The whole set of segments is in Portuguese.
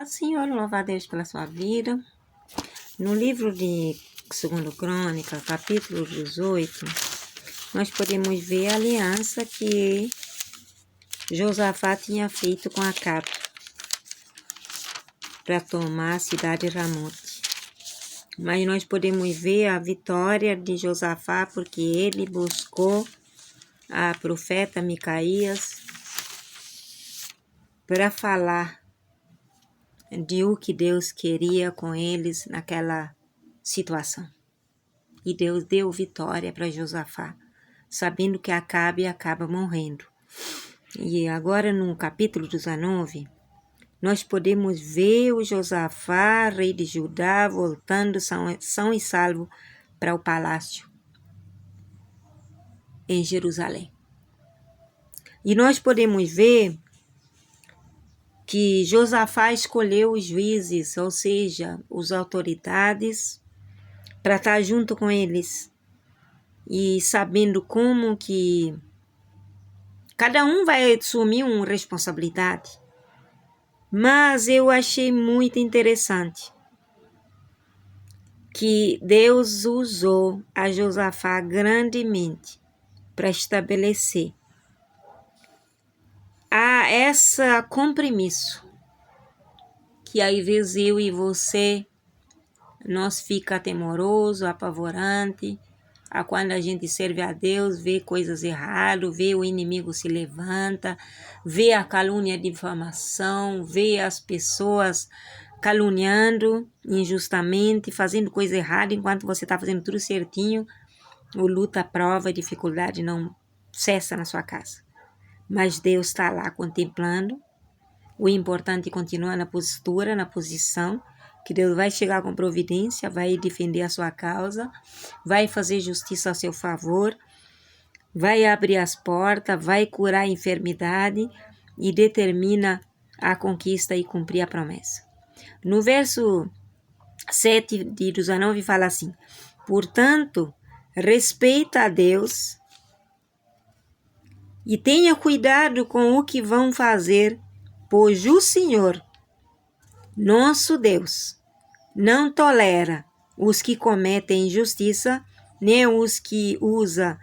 Senhor, louva a Deus pela sua vida. No livro de 2 Crônica, capítulo 18, nós podemos ver a aliança que Josafá tinha feito com Acabe para tomar a cidade de Ramote. Mas nós podemos ver a vitória de Josafá porque ele buscou a profeta Micaías para falar de o que Deus queria com eles naquela situação. E Deus deu vitória para Josafá, sabendo que Acabe acaba morrendo. E agora no capítulo 19, nós podemos ver o Josafá, rei de Judá, voltando são e salvo para o palácio em Jerusalém. E nós podemos ver que Josafá escolheu os juízes, ou seja, as autoridades, para estar junto com eles e sabendo como que cada um vai assumir uma responsabilidade. Mas eu achei muito interessante que Deus usou a Josafá grandemente para estabelecer esse compromisso que às vezes eu e você nós fica temoroso, apavorante, quando a gente serve a Deus, vê coisas erradas, vê o inimigo se levanta, vê a calúnia, a difamação, vê as pessoas caluniando injustamente, fazendo coisa errada, enquanto você está fazendo tudo certinho, o luta, a prova, a dificuldade não cessa na sua casa. Mas Deus está lá contemplando. O importante é continuar na postura, na posição, que Deus vai chegar com providência, vai defender a sua causa, vai fazer justiça a seu favor, vai abrir as portas, vai curar a enfermidade e determina a conquista e cumprir a promessa. No verso 7 de 19 fala assim: portanto, respeita a Deus e tenha cuidado com o que vão fazer, pois o Senhor, nosso Deus, não tolera os que cometem injustiça, nem os que usam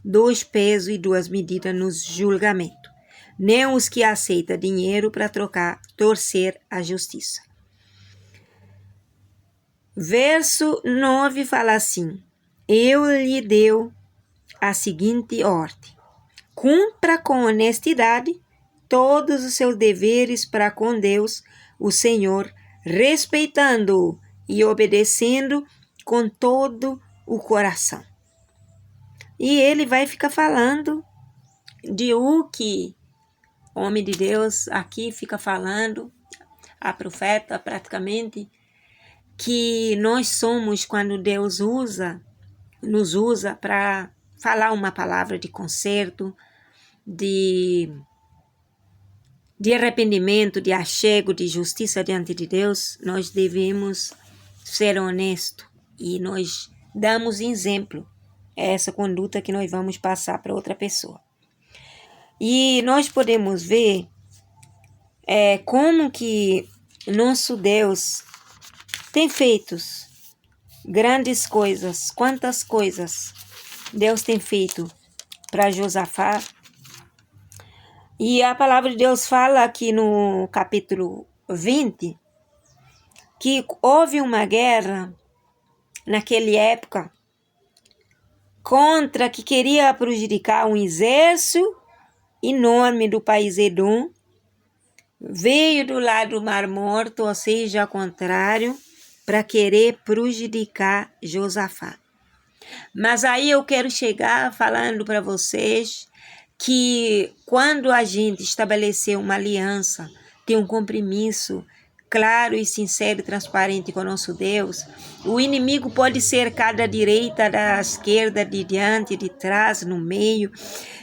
2 pesos e 2 medidas nos julgamentos, nem os que aceitam dinheiro para torcer a justiça. Verso 9 fala assim: eu lhe deu a seguinte ordem: cumpra com honestidade todos os seus deveres para com Deus, o Senhor, respeitando-o e obedecendo com todo o coração. E ele vai ficar falando de o que o homem de Deus aqui fica falando, a profeta praticamente, que nós somos, quando Deus nos usa para falar uma palavra de conserto, de arrependimento, de achego, de justiça diante de Deus, nós devemos ser honestos e nós damos exemplo a essa conduta que nós vamos passar para outra pessoa. E nós podemos ver como que nosso Deus tem feito grandes coisas, quantas coisas Deus tem feito para Josafá. E a palavra de Deus fala aqui no capítulo 20 que houve uma guerra naquela época contra que queria prejudicar um exército enorme do país Edom. Veio do lado do Mar Morto, ou seja, ao contrário, para querer prejudicar Josafá. Mas aí eu quero chegar falando para vocês que quando a gente estabelecer uma aliança, tem um compromisso claro e sincero e transparente com o nosso Deus, o inimigo pode cercar da direita, da esquerda, de diante, de trás, no meio,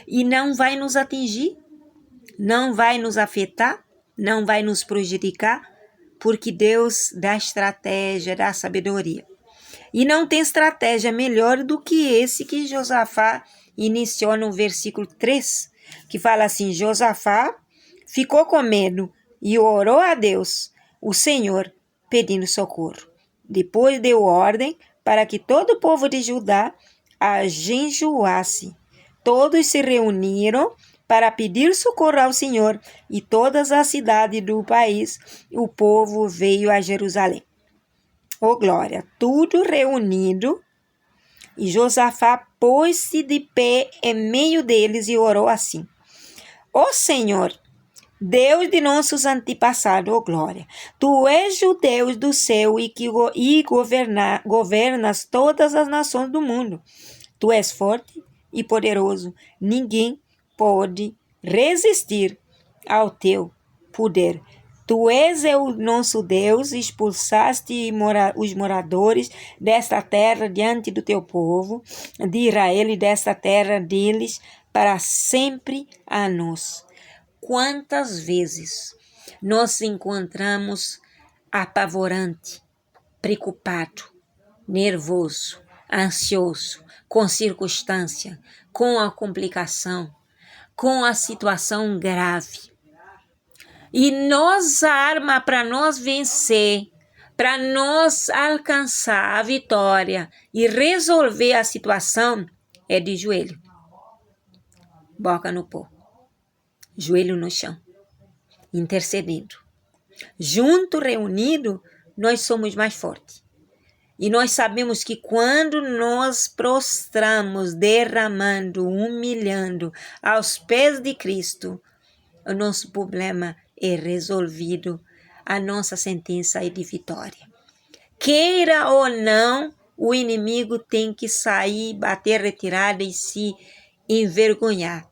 e não vai nos atingir, não vai nos afetar, não vai nos prejudicar, porque Deus dá estratégia, dá sabedoria. E não tem estratégia melhor do que esse que Josafá iniciou no versículo 3, que fala assim: Josafá ficou com medo e orou a Deus, o Senhor, pedindo socorro. Depois deu ordem para que todo o povo de Judá ajejuasse. Todos se reuniram para pedir socorro ao Senhor, e todas as cidades do país, o povo veio a Jerusalém. Oh glória! Tudo reunido, e Josafá pôs-se de pé em meio deles e orou assim: Ó Senhor, Deus de nossos antepassados, oh glória, Tu és o Deus do céu e governas todas as nações do mundo. Tu és forte e poderoso, ninguém pode resistir ao Teu poder. Tu és o nosso Deus, expulsaste os moradores desta terra diante do Teu povo, de Israel e desta terra deles, para sempre a nós. Quantas vezes nós encontramos apavorante, preocupado, nervoso, ansioso, com circunstância, com a complicação, com a situação grave. E a arma para nós vencer, para nós alcançar a vitória e resolver a situação é de joelho, boca no pó, joelho no chão, intercedendo. Junto, reunido, nós somos mais fortes. E nós sabemos que quando nós prostramos, derramando, humilhando aos pés de Cristo, o nosso problema é resolvido, a nossa sentença é de vitória. Queira ou não, o inimigo tem que sair, bater retirada e se envergonhar.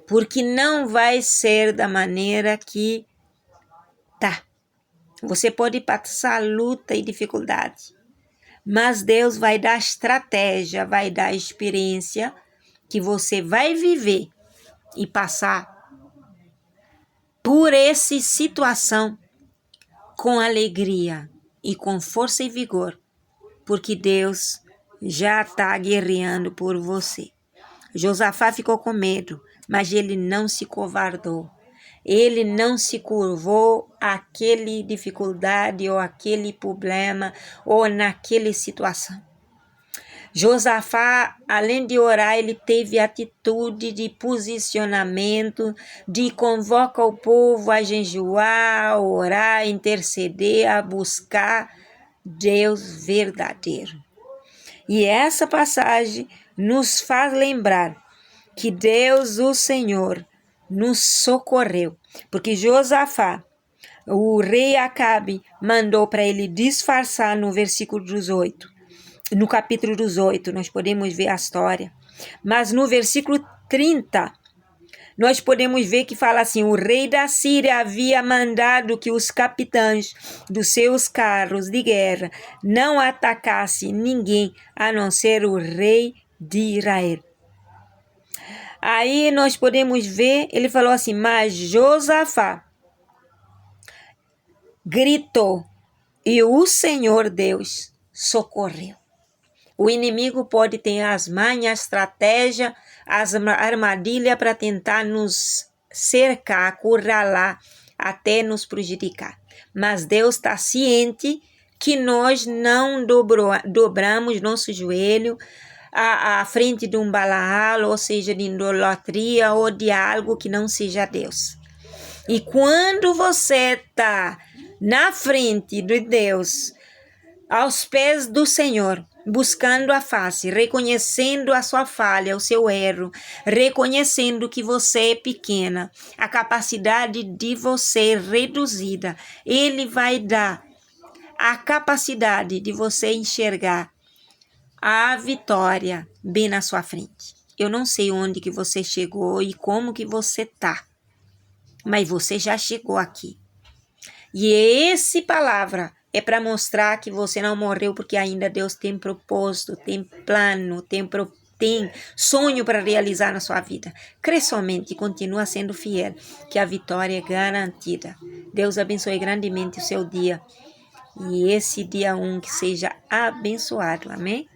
Porque não vai ser da maneira que tá. Você pode passar luta e dificuldade, mas Deus vai dar estratégia, vai dar experiência que você vai viver e passar por essa situação com alegria e com força e vigor, porque Deus já está guerreando por você. Josafá ficou com medo, mas ele não se covardou. Ele não se curvou àquela dificuldade ou àquele problema ou naquela situação. Josafá, além de orar, ele teve atitude de posicionamento, de convocar o povo a jejuar, a orar, a interceder, a buscar Deus verdadeiro. E essa passagem nos faz lembrar que Deus, o Senhor, nos socorreu, porque Josafá, o rei Acabe, mandou para ele disfarçar no versículo 18. No capítulo 18, nós podemos ver a história. Mas no versículo 30, nós podemos ver que fala assim: o rei da Síria havia mandado que os capitães dos seus carros de guerra não atacassem ninguém, a não ser o rei de Israel. Aí nós podemos ver, ele falou assim: mas Josafá gritou e o Senhor Deus socorreu. O inimigo pode ter as manhas, estratégia, as armadilhas para tentar nos cercar, acurralar, até nos prejudicar. Mas Deus está ciente que nós não dobramos nosso joelho à frente de um Balaal, ou seja, de idolatria ou de algo que não seja Deus. E quando você está na frente de Deus, aos pés do Senhor, buscando a face, reconhecendo a sua falha, o seu erro, reconhecendo que você é pequena, a capacidade de você é reduzida, Ele vai dar a capacidade de você enxergar a vitória bem na sua frente. Eu não sei onde que você chegou e como que você tá, mas você já chegou aqui. E essa palavra é para mostrar que você não morreu, porque ainda Deus tem propósito, tem plano, tem sonho para realizar na sua vida. Crê somente e continua sendo fiel, que a vitória é garantida. Deus abençoe grandemente o seu dia. E esse dia que seja abençoado. Amém?